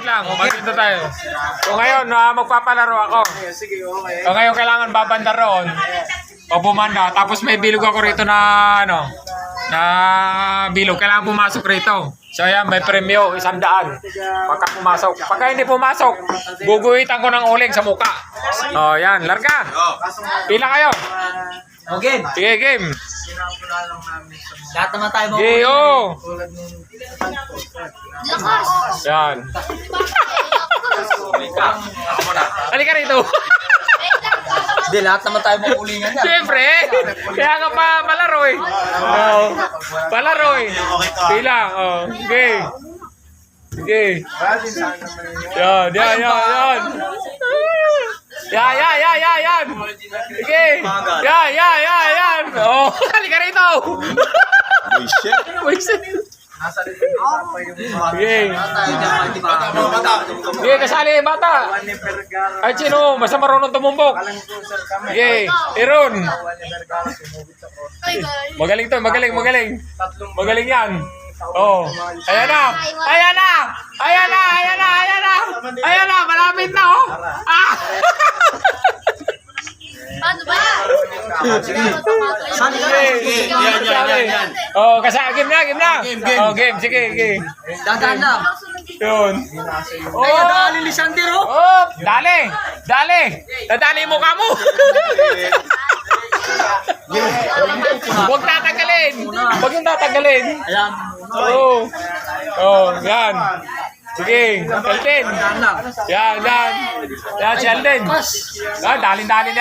lang. Magkita tayo. O ngayon, magpapalaro ako. Sige, okay. O ngayon, kailangan babanda roon. O bumanda. Tapos may bilog ako rito na, na bilog. Kailangan pumasok rito. So ayan, may premyo, 100. Pagka pumasok. Pagka hindi pumasok, guguhitan ko ng uling sa muka. O yan, larga. Pila kayo? Okay. Sige, game. Lahat naman tayo mga Geo. Yan. Halika rito. Hindi, lahat naman tayo mga ulingan yan. Siyempre. Kaya nga pa palaro eh. Oh, palaro eh. Pila. Oh, sige. Sige. Yan, yan, yan, yan. Yan. Sige. Yan. Oh, halika rito. Buisit. Sige. Sige, kasali bata. Ay, sino? Basta marunong tumumbok. Sige, Iron. Magaling to, magaling. Magaling yan. Oh, ayan na, malapit na oh. Ah! Ano ba? Yan. Oh, game na. Oh, game, sige. Dadaan lang. Yun. Oh, Ay, nadali ni Sander, oh. oh, dali. Nadali mo ka mo. Huwag tatagalin. Ayan. Oh, yan. Sige, Sheldon. Dadaan lang. Yan, Sheldon. Yan, dalin-dali.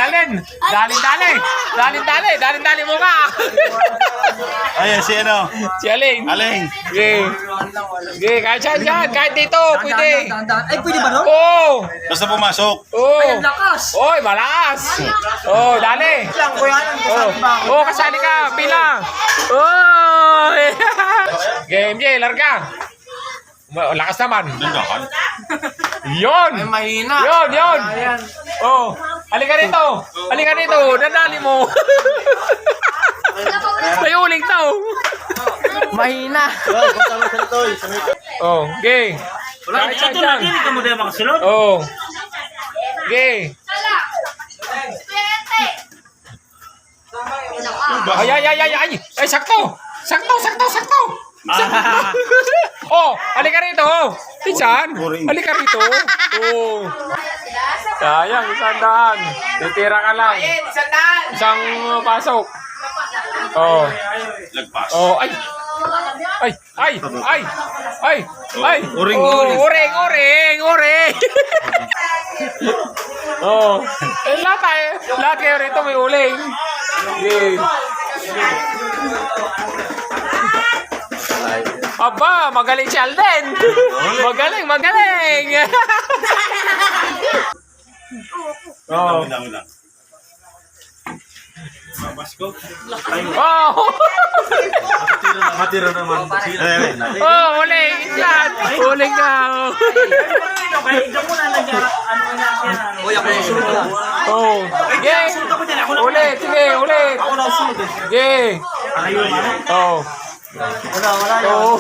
Dalin-dali mo ka. Ayan, si ano? Si Aling. Aling. Sige, kahit saan yan, kahit dito, pwede. Dadaan. Ay, pwede ba, no? Oo. Basta pumasok. Ay, ang lakas. Oy, malakas. Oh, dali. Oh, kasali ka, pila. Oy. Game, larga. Lakas naman. Nandakan. Yun. Mahina. Yun. Oh, halika rito. Dadali mo. May uling to. Mahina. Oh, okay. Wala, ito na din, ikaw mo din makasulod. Oh. Okay. Ay, sakto. Oh, halika rito. Tiyan, halika rito. Oh. Sayang, 100. Titira ka lang. Isang pasok. Oh. Lagpas. Oh, ay. Uring. Oh. Lahat kayo rito may uling. Okay. Aba, magaling si Alden. Magaling. Oh. Dami lang. Oh. Matira naman. Oh, uling. Uling ka. Uy, ako yung sunod na. Oh. Sige. Ulit. Sige. Oh. Wala. Oh.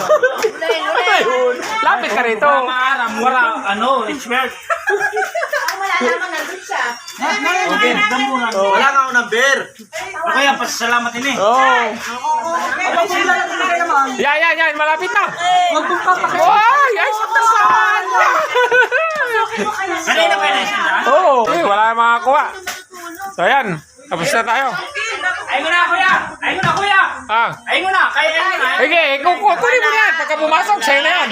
Lapit ka rito. Wala, expert. Okay, Wala nga ako ng beer. kaya pasalamat ini. Oh. Yan. Malapit na. Ay, saktasan. Kanina pa na siya. Oh. Wala yung makakuha. So, yan. Tapos na tayo. Ayun na, kuya. Ah. Ayun na. Sige, kunin mo yan. Pagka pumasok, sa'yo na yan.